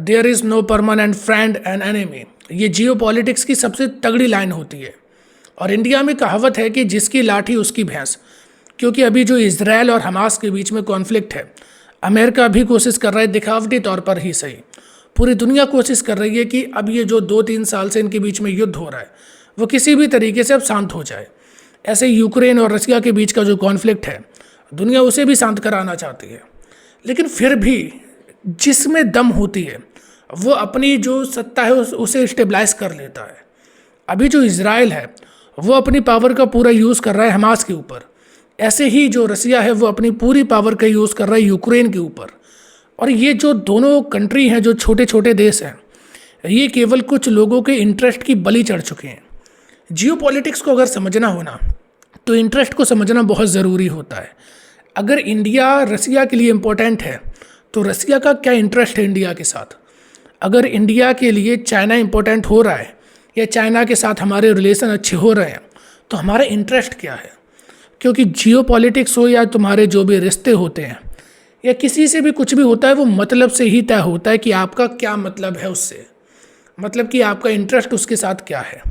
There is no permanent friend and enemy, ये जियो politics की सबसे तगड़ी लाइन होती है। और इंडिया में कहावत है कि जिसकी लाठी उसकी भैंस, क्योंकि अभी जो इजराइल और हमास के बीच में कॉन्फ्लिक्ट है, अमेरिका भी कोशिश कर रहा है, दिखावटी तौर पर ही सही, पूरी दुनिया कोशिश कर रही है कि अब ये जो 2-3 साल से इनके बीच में युद्ध हो रहा है वो किसी भी तरीके से अब शांत हो जाए। ऐसे यूक्रेन और रसिया के बीच का जो कॉन्फ्लिक्ट है, दुनिया उसे भी शांत कराना चाहती है। लेकिन फिर भी जिसमें दम होती है वो अपनी जो सत्ता है उसे स्टेबलाइज कर लेता है। अभी जो इजराइल है वो अपनी पावर का पूरा यूज़ कर रहा है हमास के ऊपर, ऐसे ही जो रसिया है वो अपनी पूरी पावर का यूज़ कर रहा है यूक्रेन के ऊपर। और ये जो दोनों कंट्री हैं, जो छोटे छोटे देश हैं, ये केवल कुछ लोगों के इंटरेस्ट की बलि चढ़ चुके हैं। जियो पॉलिटिक्स को अगर समझना हो ना, तो इंटरेस्ट को समझना बहुत ज़रूरी होता है। अगर इंडिया रसिया के लिए इम्पोर्टेंट है तो रसिया का क्या इंटरेस्ट है इंडिया के साथ। अगर इंडिया के लिए चाइना इम्पोर्टेंट हो रहा है या चाइना के साथ हमारे रिलेशन अच्छे हो रहे हैं तो हमारा इंटरेस्ट क्या है। क्योंकि जियो पॉलिटिक्स हो या तुम्हारे जो भी रिश्ते होते हैं या किसी से भी कुछ भी होता है, वो मतलब से ही तय होता है कि आपका क्या मतलब है उससे, मतलब कि आपका इंटरेस्ट उसके साथ क्या है।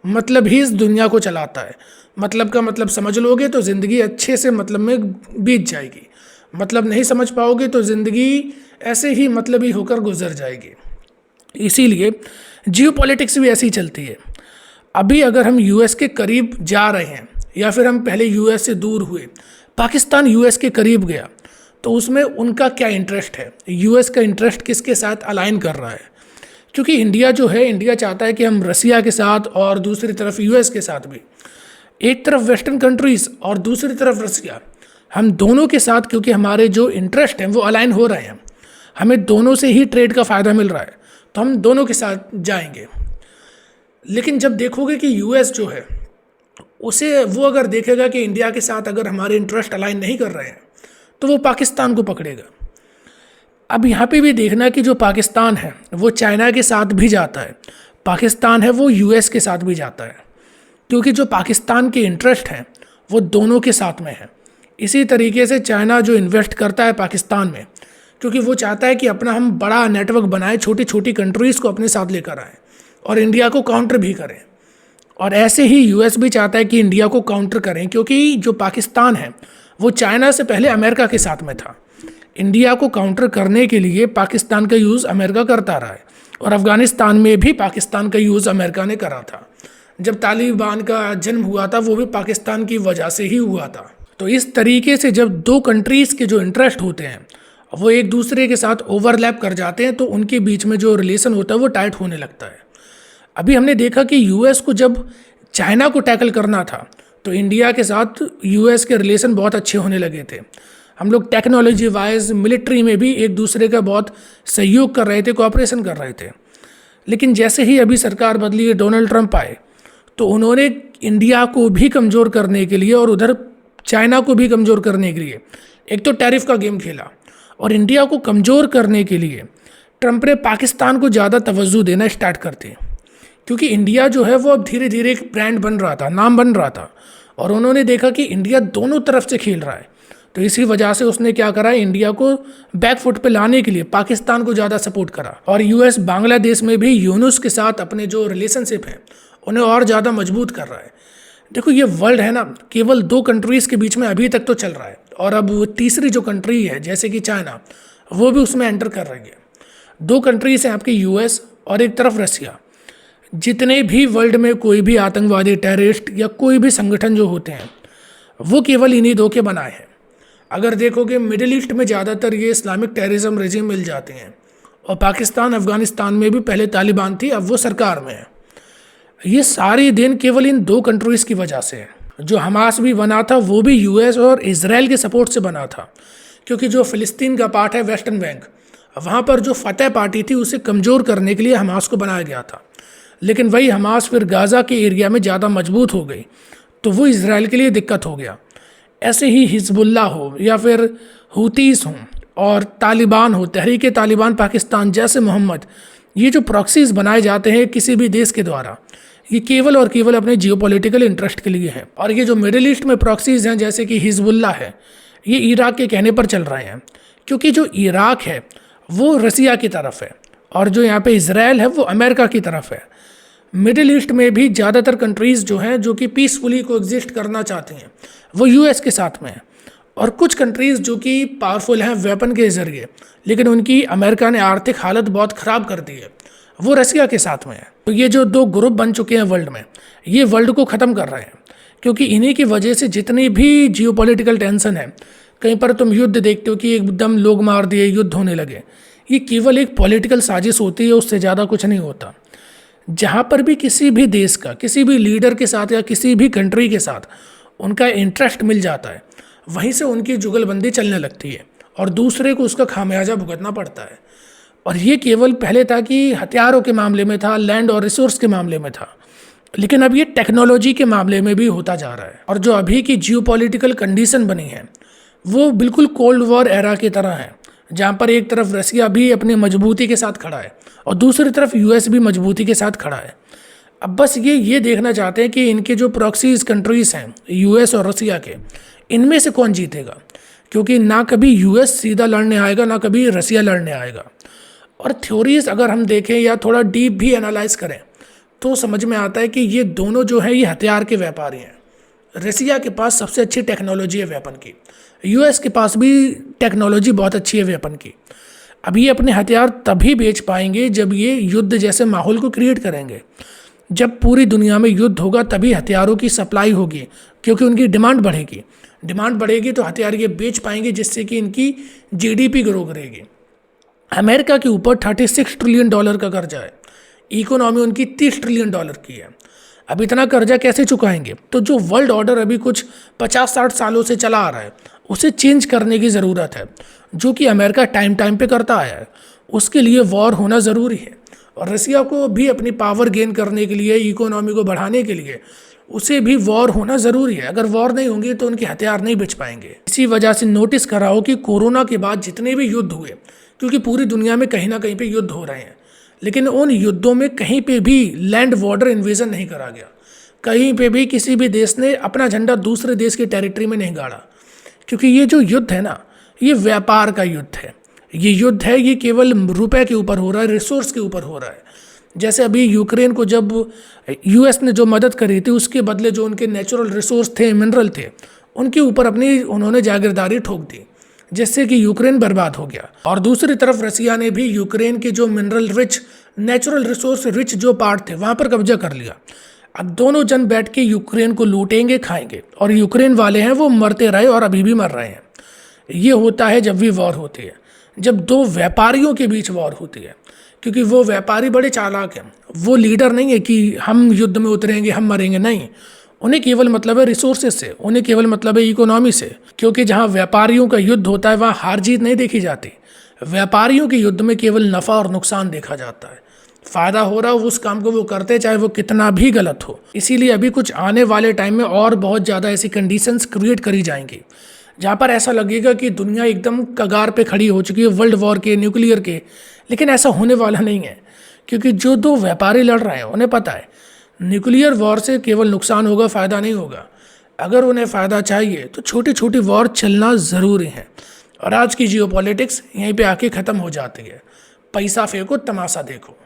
मतलब ही इस दुनिया को चलाता है। मतलब का मतलब समझ लोगे तो ज़िंदगी अच्छे से मतलब में बीत जाएगी, मतलब नहीं समझ पाओगे तो ज़िंदगी ऐसे ही मतलब ही होकर गुजर जाएगी। इसीलिए जियो पॉलिटिक्स भी ऐसी ही चलती है। अभी अगर हम यूएस के करीब जा रहे हैं या फिर हम पहले यूएस से दूर हुए, पाकिस्तान यूएस के करीब गया, तो उसमें उनका क्या इंटरेस्ट है, यूएस का इंटरेस्ट किसके साथ अलाइन कर रहा है। क्योंकि इंडिया जो है, इंडिया चाहता है कि हम रसिया के साथ और दूसरी तरफ यूएस के साथ भी, एक तरफ वेस्टर्न कंट्रीज़ और दूसरी तरफ रसिया, हम दोनों के साथ, क्योंकि हमारे जो इंटरेस्ट हैं वो अलाइन हो रहे हैं, हमें दोनों से ही ट्रेड का फ़ायदा मिल रहा है, तो हम दोनों के साथ जाएंगे। लेकिन जब देखोगे कि यूएस जो है उसे, वो अगर देखेगा कि इंडिया के साथ अगर हमारे इंटरेस्ट अलाइन नहीं कर रहे हैं तो वो पाकिस्तान को पकड़ेगा। अब यहाँ पे भी देखना कि जो पाकिस्तान है वो चाइना के साथ भी जाता है, पाकिस्तान है वो यूएस के साथ भी जाता है, क्योंकि जो पाकिस्तान के इंटरेस्ट हैं वो दोनों के साथ में है। इसी तरीके से चाइना जो इन्वेस्ट करता है पाकिस्तान में, क्योंकि वो चाहता है कि अपना हम बड़ा नेटवर्क बनाए, छोटी छोटी कंट्रीज़ को अपने साथ लेकर आएँ और इंडिया को काउंटर भी करें। और ऐसे ही यूएस भी चाहता है कि इंडिया को काउंटर करें, क्योंकि जो पाकिस्तान है वो चाइना से पहले अमेरिका के साथ में था। इंडिया को काउंटर करने के लिए पाकिस्तान का यूज़ अमेरिका करता रहा है, और अफ़गानिस्तान में भी पाकिस्तान का यूज़ अमेरिका ने करा था। जब तालिबान का जन्म हुआ था वो भी पाकिस्तान की वजह से ही हुआ था। तो इस तरीके से जब दो कंट्रीज़ के जो इंटरेस्ट होते हैं वो एक दूसरे के साथ ओवरलैप कर जाते हैं, तो उनके बीच में जो रिलेशन होता है वो टाइट होने लगता है। अभी हमने देखा कि यूएस को जब चाइना को टैकल करना था तो इंडिया के साथ यूएस के रिलेशन बहुत अच्छे होने लगे थे। हम लोग टेक्नोलॉजी वाइज, मिलिट्री में भी एक दूसरे का बहुत सहयोग कर रहे थे, कोऑपरेशन कर रहे थे। लेकिन जैसे ही अभी सरकार बदली, डोनाल्ड ट्रंप आए, तो उन्होंने इंडिया को भी कमज़ोर करने के लिए और उधर चाइना को भी कमज़ोर करने के लिए एक तो टैरिफ का गेम खेला, और इंडिया को कमज़ोर करने के लिए ट्रंप ने पाकिस्तान को ज़्यादा तवज्जो देना स्टार्ट करते, क्योंकि इंडिया जो है वो अब धीरे धीरे एक ब्रांड बन रहा था, नाम बन रहा था, और उन्होंने देखा कि इंडिया दोनों तरफ से खेल रहा है। तो इसी वजह से उसने क्या करा, इंडिया को बैकफुट पे लाने के लिए पाकिस्तान को ज़्यादा सपोर्ट करा। और यूएस बांग्लादेश में भी यूनुस के साथ अपने जो रिलेशनशिप है उन्हें और ज़्यादा मजबूत कर रहा है। देखो ये वर्ल्ड है ना, केवल दो कंट्रीज़ के बीच में अभी तक तो चल रहा है, और अब वो तीसरी जो कंट्री है जैसे कि चाइना, वो भी उसमें एंटर कर रही है। दो कंट्रीज़ हैं आपकी, यूएस और एक तरफ रसिया। जितने भी वर्ल्ड में कोई भी आतंकवादी, टेररिस्ट या कोई भी संगठन जो होते हैं वो केवल इन्हीं दो के बनाए हैं। अगर देखोगे मिडिल ईस्ट में ज़्यादातर ये इस्लामिक टेररिज्म रेजिम मिल जाते हैं, और पाकिस्तान, अफ़गानिस्तान में भी पहले तालिबान थी, अब वो सरकार में है। ये सारी दिन केवल इन दो कंट्रीज़ की वजह से है। जो हमास भी बना था वो भी यूएस और इजराइल के सपोर्ट से बना था, क्योंकि जो फ़िलिस्तीन का पार्ट है वेस्टर्न बैंक, वहाँ पर जो फतेह पार्टी थी उसे कमज़ोर करने के लिए हमास को बनाया गया था। लेकिन वही हमास फिर गाज़ा के एरिया में ज़्यादा मजबूत हो गई, तो वो इजराइल के लिए दिक्कत हो गया। ऐसे ही हिजबुल्लाह हो या फिर हुतीस हों और तालिबान हो, तहरीक तालिबान पाकिस्तान जैसे मोहम्मद, ये जो प्रॉक्सीज़ बनाए जाते हैं किसी भी देश के द्वारा, ये केवल और केवल अपने जियोपॉलिटिकल इंटरेस्ट के लिए है। और ये जो मिडिल ईस्ट में प्रॉक्सीज़ हैं जैसे कि हिजबुल्लाह है, ये इराक के कहने पर चल रहे हैं, क्योंकि जो इराक है वो रसिया की तरफ है और जो यहाँ पे इजराइल है वो अमेरिका की तरफ है। मिडिल ईस्ट में भी ज़्यादातर कंट्रीज़ जो हैं जो कि पीसफुली को एग्जिस्ट करना चाहती हैं वो यूएस के साथ में है, और कुछ कंट्रीज़ जो कि पावरफुल हैं वेपन के ज़रिए, लेकिन उनकी अमेरिका ने आर्थिक हालत बहुत ख़राब कर दी है, वो रसिया के साथ में है। तो ये जो दो ग्रुप बन चुके हैं वर्ल्ड में, ये वर्ल्ड को ख़त्म कर रहे हैं, क्योंकि इन्हीं की वजह से जितनी भी जियोपॉलिटिकल टेंशन है, कहीं पर तुम युद्ध देखते हो कि एकदम लोग मार दिए, युद्ध होने लगे, ये केवल एक पॉलिटिकल साजिश होती है, उससे ज़्यादा कुछ नहीं होता। जहाँ पर भी किसी भी देश का किसी भी लीडर के साथ या किसी भी कंट्री के साथ उनका इंटरेस्ट मिल जाता है, वहीं से उनकी जुगलबंदी चलने लगती है और दूसरे को उसका खामियाजा भुगतना पड़ता है। और ये केवल पहले था कि हथियारों के मामले में था, लैंड और रिसोर्स के मामले में था, लेकिन अब ये टेक्नोलॉजी के मामले में भी होता जा रहा है। और जो अभी की जियोपॉलिटिकल कंडीशन बनी है वो बिल्कुल कोल्ड वॉर एरा की तरह है, जहाँ पर एक तरफ रसिया भी अपनी मजबूती के साथ खड़ा है और दूसरी तरफ यूएस भी मजबूती के साथ खड़ा है। अब बस ये देखना चाहते हैं कि इनके जो प्रॉक्सीज कंट्रीज़ हैं यूएस और रसिया के, इनमें से कौन जीतेगा, क्योंकि ना कभी यूएस सीधा लड़ने आएगा ना कभी रसिया लड़ने आएगा। और थ्योरीज अगर हम देखें या थोड़ा डीप भी एनालाइज करें तो समझ में आता है कि ये दोनों जो हैं ये हथियार के व्यापारी हैं। रसिया के पास सबसे अच्छी टेक्नोलॉजी है वेपन की, यूएस के पास भी टेक्नोलॉजी बहुत अच्छी है वेपन की। अब ये अपने हथियार तभी बेच पाएंगे जब ये युद्ध जैसे माहौल को क्रिएट करेंगे। जब पूरी दुनिया में युद्ध होगा तभी हथियारों की सप्लाई होगी, क्योंकि उनकी डिमांड बढ़ेगी। डिमांड बढ़ेगी तो हथियार ये बेच पाएंगे, जिससे कि इनकी जीडीपी ग्रो करेगी। अमेरिका के ऊपर $36 ट्रिलियन का कर्जा है, इकोनॉमी उनकी $30 ट्रिलियन की है। अब इतना कर्जा कैसे चुकाएंगे? तो जो वर्ल्ड ऑर्डर अभी कुछ 50-60 सालों से चला आ रहा है उसे चेंज करने की ज़रूरत है, जो कि अमेरिका टाइम पे करता आया है। उसके लिए वॉर होना ज़रूरी है, और रसिया को भी अपनी पावर गेन करने के लिए, इकोनॉमी को बढ़ाने के लिए उसे भी वॉर होना ज़रूरी है। अगर वॉर नहीं होंगे तो उनके हथियार नहीं बेच पाएंगे। इसी वजह से नोटिस कर रहा हो कि कोरोना के बाद जितने भी युद्ध हुए, क्योंकि पूरी दुनिया में कहीं ना कहीं पे युद्ध हो रहे हैं, लेकिन उन युद्धों में कहीं पे भी लैंड बॉर्डर इन्वेजन नहीं करा गया। कहीं पे भी किसी भी देश ने अपना झंडा दूसरे देश की टेरिटरी में नहीं गाड़ा, क्योंकि ये जो युद्ध है ना, ये व्यापार का युद्ध है। ये युद्ध है, ये केवल रुपए के ऊपर हो रहा है, रिसोर्स के ऊपर हो रहा है। जैसे अभी यूक्रेन को जब यूएस ने जो मदद करी थी, उसके बदले जो उनके नेचुरल रिसोर्स थे, मिनरल थे, उनके ऊपर अपनी उन्होंने जागीरदारी ठोक दी, जिससे कि यूक्रेन बर्बाद हो गया। और दूसरी तरफ रसिया ने भी यूक्रेन के जो mineral rich, natural resource rich जो पार्ट थे वहाँ पर कब्जा कर लिया। अब दोनों जन बैठ के यूक्रेन को लूटेंगे, खाएंगे, और यूक्रेन वाले हैं वो मरते रहे और अभी भी मर रहे हैं। ये होता है जब भी वॉर होती है, जब दो व्यापारियों के बीच वॉर होती है, क्योंकि वो व्यापारी बड़े चालाक हैं। वो लीडर नहीं है कि हम युद्ध में उतरेंगे, हम मरेंगे, नहीं। उन्हें केवल मतलब है रिसोर्सेज से, उन्हें केवल मतलब है इकोनॉमी से, क्योंकि जहाँ व्यापारियों का युद्ध होता है वहाँ हार जीत नहीं देखी जाती। व्यापारियों के युद्ध में केवल नफ़ा और नुकसान देखा जाता है। फ़ायदा हो रहा हो उस काम को वो करते, चाहे वो कितना भी गलत हो। इसीलिए अभी कुछ आने वाले टाइम में और बहुत ज़्यादा ऐसी कंडीशंस क्रिएट करी जाएंगी जहाँ पर ऐसा लगेगा कि दुनिया एकदम कगार पे खड़ी हो चुकी है वर्ल्ड वॉर के, न्यूक्लियर के। लेकिन ऐसा होने वाला नहीं है, क्योंकि जो दो व्यापारी लड़ रहे हैं उन्हें पता है न्यूक्लियर वॉर से केवल नुकसान होगा, फ़ायदा नहीं होगा। अगर उन्हें फ़ायदा चाहिए तो छोटी छोटी वॉर चलना ज़रूरी है। और आज की जियोपॉलिटिक्स यहीं पे आके ख़त्म हो जाती है। पैसा फेंको, तमाशा देखो।